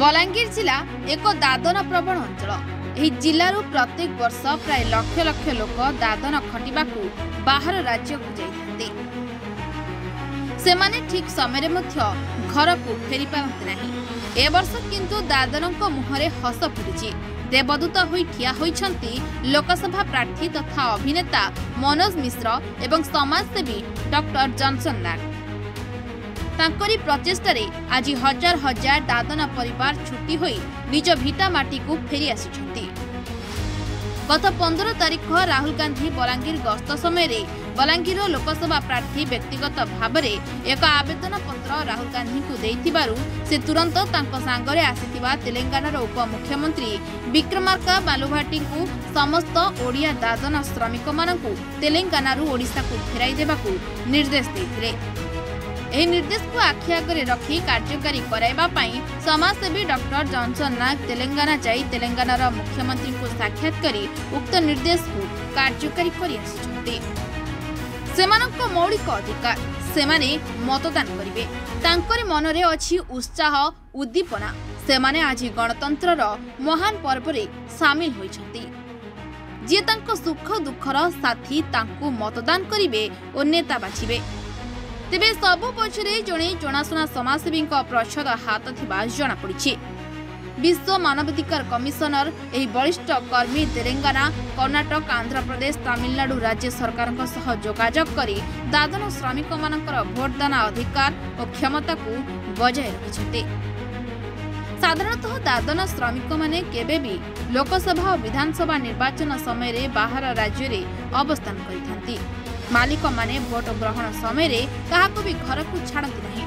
बलांगीर जिला एक दादन प्रवण अंचल। एही जिल्लारू प्रत्येक वर्ष प्राय लक्ष लक्ष लोक दादन खटिबाकू बाहर राज्य को जाइथांती। सेमाने ठीक समय मध्य घर को फेरी पारती नहीं। ए वर्ष किंतु दादनक मुहरे हस फुटिछि। देवदूत होई ठिया होइछंती लोकसभा प्रार्थी तथा अभिनेता मनोज मिश्र एवं समाजसेवी डॉक्टर जॉनसन नाग। तांकरी प्रचेष्टारे आज हजार हजार दादन परिवार छुट्टी होई निज भिटा माटी को फेरी आसिछंती। गत 15 तारिख राहुल गांधी बलांगीर गस्त समय बलांगीर लोकसभा प्रार्थी व्यक्तिगत भाव में एक आवेदन पत्र राहुल गांधी को देइथिबारु से तुरंत तांको सांगरे आसिथिबा तेलंगानार उपमुख्यमंत्री विक्रमार्का बालुभाटी को समस्त ओडिया दादन श्रमिक मानकु तेलंगानारू ओडिशा को फेराई देबाकू निर्देश देथिले। एही निर्देश को आखि आगरे रखी कार्यकारी कराइबा पई समाजसेवी डॉक्टर जॉनसन नाग तेलंगाना जाई तेलंगानार मुख्यमंत्री को साक्षात करी उक्त निर्देश को कार्यकारी करि आसिछंती। सेमानक मौलिक अधिकार सेमाने मतदान करिवे। तांकरी मनरे अछि उत्साह उद्दीपना। सेमाने आज गणतंत्रर महान पर्वरे शामिल होइछंती। जे तांको सुख दुखर साथी तांको मतदान करिवे और नेता बाछिवे। तेबे सबु पछरे जणे जनाशुना समाजसेवी प्रच्छद हाथ थिबा जना पड़िछि। विश्व मानवाधिकार कमिशनर एही वरिष्ठ कर्मी तेलंगाना कर्नाटक आंध्र प्रदेश तमिलनाडु राज्य सरकार सह जोगाजोग करी दादन श्रमिक मानकर भोटदान अधिकार और क्षमता को बजाय रखिछन्ते। साधारणतः दादन श्रमिक माने केबे भी लोकसभा और विधानसभा निर्वाचन समय रे बाहर राज्य रे अवस्थान करिथांती। मालिक माने भोट ग्रहण समय रे काहाको भी घर को छाड़ती नहीं।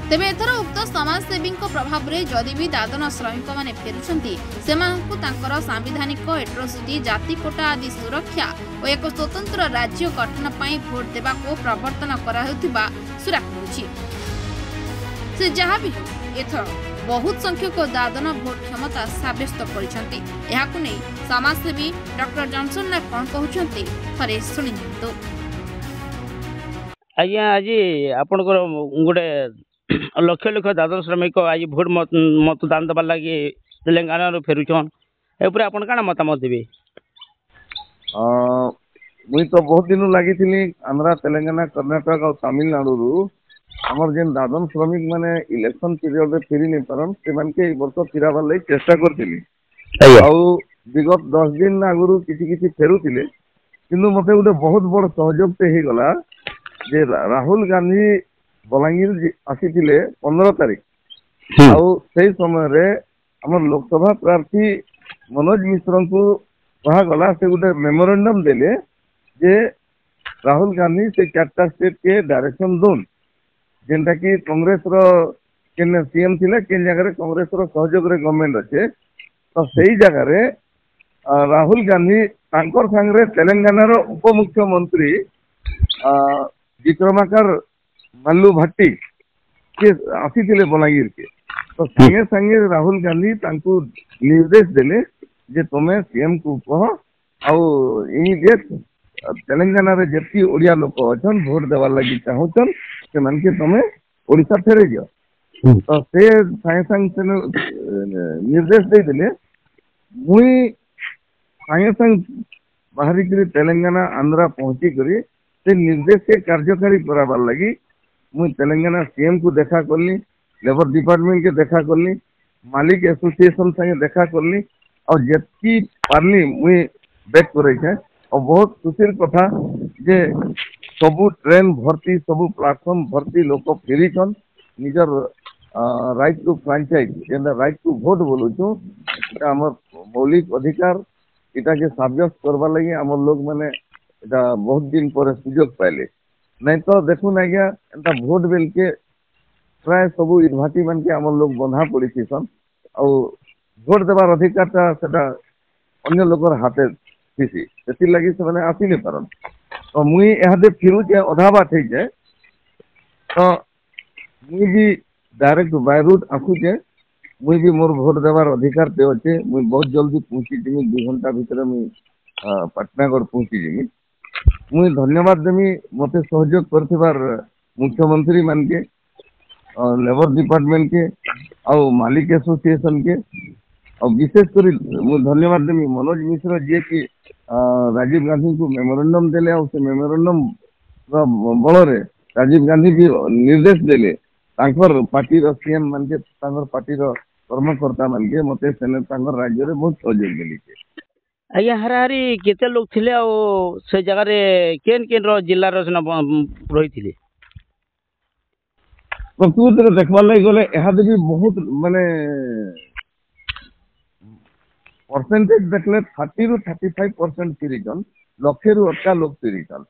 तेबे एथर उक्त समाजसेवी प्रभाव रे जदि भी दादन श्रमिक माने फेरुछंती सेमानकु तांकर सांविधानिक एट्रोसिटी जाति कोटा आदि सुरक्षा और एक स्वतंत्र राज्य गठन पई भोट देबा को प्रवर्तन करा हेउथिबा सुरक्षा मिलुछि। से जहाँ भी एथर बहुत संख्यक दादन भोट क्षमता साब्यस्त करिसंती। एहाकु नै समाजसेवी डॉक्टर जॉनसन नाग कोन कहउछंती थरे सुनि नियंतु। आज्ञा आज आपनकर गोटे लक्ष लक्ष दादन श्रमिक आज भोट मतदान देवार लगी तेलंगाना फेरुछन एपरे आपन काना मतामत देबे? मुई तो बहुत दिन लगी आंध्रा तेलंगाना कर्नाटक और तमिलनाडु हमर जेन दादन श्रमिक माने इलेक्शन पीरियड रे फेरी नहीं पारन से मान के वर्ष फिराबार लगी चेष्टा करथिली। विगत 10 दिन आगुरु किसी किसी फेरुथिले किंतु मते गोटे बहुत बड़ सहयोग ते हे गला जे राहुल गांधी बलांगीर आसीथिले 15 तारिख आउ सेही समय रे हमर लोकसभा प्रार्थी मनोज मिश्र को कहा गला से गोटे मेमोरेंडम देले जे राहुल गांधी से 4टा स्टेट के डायरेक्शन दोन जेनटा कि कांग्रेस रो केन सीएम थिले केन जगह रे कांग्रेस रो सहयोग रे गवर्नमेंट अच्छे तो सही जगह रे राहुल गांधी तांकर संगरे तेलंगाना रो उपमुख्यमंत्री विक्रमाकर बालुभाटी के आसीथिले बलांगीर के तो संगे संगे राहुल गांधी तांको निर्देश देले जे तमे सीएम को कह आउ इमीडिएट तेलंगाना रे जेती ओडिया लोक अछन भोट देवार लगी चाहछन से मन के तमे ओडिशा फेरे दियो। तो से संगे संगे निर्देश दे दिले मुई संगे संग बाहरी करी तेलंगाना आंध्रा पहुंची करी से निर्देश के कार्यकारी कराबार लगी मुई तेलंगाना सीएम को देखा करली, लेबर डिपार्टमेंट के देखा करली, मालिक एसोसिएशन संगे देखा करली और जेती पारली मुई बैक करे छे और बहुत खुशीर कथा जे सबू ट्रेन भर्ती सबू प्लाटफॉर्म भर्ती लोक फेरीछन निजर राइट टू फ्रांचाइज जेंदा राइट टू वोट बोलुछु एटा हमर मौलिक अधिकार एटा के साब्यस्त करबा लगी हमर लोग माने एटा बहुत दिन पर सुयोग पाइले नहीं तो देखु ना गया एटा वोट बेल के प्राय सबू इनभाटी मन के हमर लोग बंधा पड़ी सन और वोट देवार अधिकार सेटा अन्य लोकर हाथे थीसी सेति लगी से माने आसी नहीं पारन तो मुई एहादे फिरू जे अधा बात है जे तो मुई भी डायरेक्ट बाय रूट आसु जे मुई भी मोर वोट देवार अधिकार पे अच्छे मुई बहुत जल्दी पहुंची जिमी 2 घंटा भीतर मुई पटनागढ़ पहुंची जिमी मुई धन्यवाद देमी मते सहयोग करथिबार मुख्यमंत्री मान के लेबर डिपार्टमेंट के और मालिक एसोसिएशन के और विशेष कर धन्यवाद देमी मनोज मिश्र जी की राजीव गांधी को मेमोरेंडम देले और से मेमोरेंडम बल राजीव गांधी भी निर्देश देले तांकर पार्टी रो सीएम मान के तांकर पार्टी रो कर्मकर्ता मान के मते सेने तांकर राज्य रे बहुत सहयोग देली के आज्ञा हाराहारी केते लोग थिले आ से जगह रे केन केन रो जिल्ला रो रही थिले प्रकृत रे देखबा लई गले एहादे भी बहुत माने परसेंटेज देखले 30 रु 35% फिरिजन लक्षे रु अटका लोग फिरिजन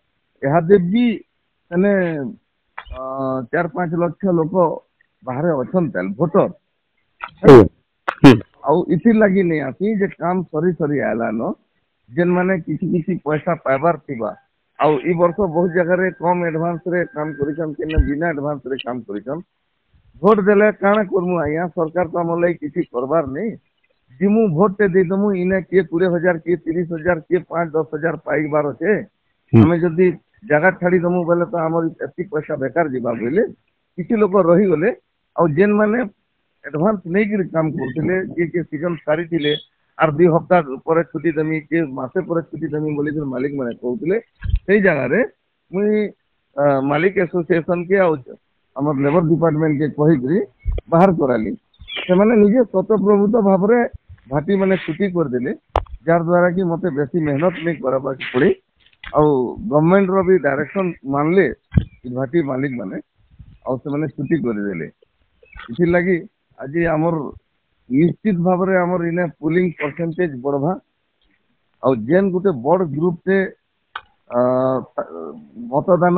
एहादे भी तने 4-5 लाख लोक बाहर अछन तेल वोटर आउ इथि लगी नहीं आसी जे काम सरी सरी आला न जेन माने किसी पैसा पाइबार थिबा आउ ई वर्ष बहुत जगह रे कम एडवांस रे काम करिसन कि बिना एडवांस रे काम करिसन भोट देले काना करमु आया सरकार तो हमले किसी करबार नहीं जिमु भोट ते दे दमु इने के 20,000 के 30,000 के 5-10,000 पाई बार छे हमें जदी जगह छाड़ी दमु बोले तो हमर एति पैसा बेकार जीवा बोले किसी लोग रही गले आ जेन माने एडवांस नहीं कि काम करते के सीजन सारी थिले आर 2 हफ्ता पर छुट्टी देमी के मासे पर छुट्टी देमी बोली फिर मालिक माने कहउतले सेही जगह रे मुई मालिक एसोसिएशन के हमर लेबर डिपार्टमेंट के कहि बाहर कराली से माने निजे स्वतःप्रभुत भाव रे भाटी माने छुट्टी कर देले जार द्वारा कि मते बेसी मेहनत नहीं करबा पड़ी और गवर्नमेंट रो भी डायरेक्शन मानले भाटी मालिक माने और से माने छुट्टी कर देले इथि लागि आज आमर निश्चित भाव रे आमर इने पुलिंग परसेंटेज बढ़वा और जेन गुटे बड़ ग्रुप से मतदान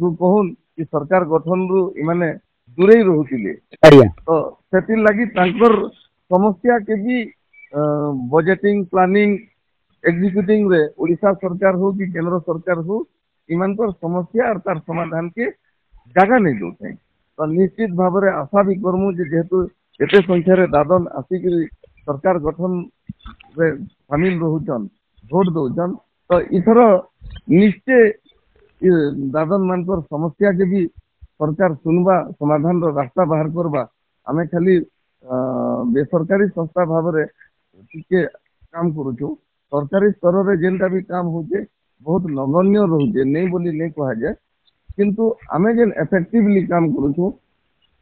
रु कहून कि सरकार गठन रु इमाने दूरे रहुतिले तो सेति लागि तांकर समस्या के भी बजेटिंग प्लानिंग एग्जीक्यूटिंग रे ओडिशा सरकार हो कि केंद्र सरकार हो इमानकर समस्या और तार समाधान के जगह नहीं दउथे तो निश्चित भाव रे आशा भी करमु जेहेतु एते संख्या रे दादन आसिक सरकार गठन रे शामिल रहुचन भोट दउचन तो इथर निश्चय दादन मानकर समस्या के भी सरकार सुनबा समाधान रो रास्ता बाहर करबा आमे खाली बेसरकारी संस्था भाव रे के काम करूछु सरकारी स्तर रे जेनटा भी काम होचे बहुत नगण्य रहुचे नहीं बोली नहीं कहा जाए किंतु आमे जेन इफेक्टिवली काम करूछु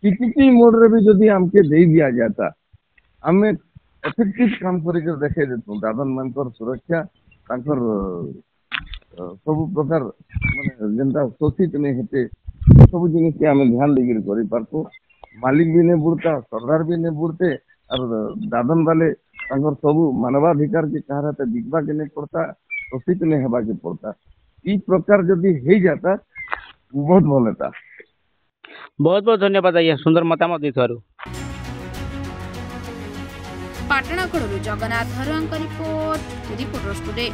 किसी मोड रे भी जदि हमके दे दिया जाता हमें इफेक्टिव काम करके देखे देतु दादन मानकर सुरक्षा तांकर सब प्रकार माने जेनटा शोषित नहीं हेते सब जिनिस के हमें ध्यान देकर करि पारतो मालिक भी नहीं बुड़ता सरदार भी नहीं बुड़ते और दादन वाले तांकर सब मानवाधिकार के कहारते दिखबा के नहीं पड़ता शोषित नहीं हेबा के पड़ता ई प्रकार जदि हे जाता बहुत भल होता बहुत बहुत धन्यवाद आज्ञा सुंदर मतामत देथारु पाटणागढ़ जगन्नाथ हरुआंक रिपोर्ट रिपोर्टर्स टुडे।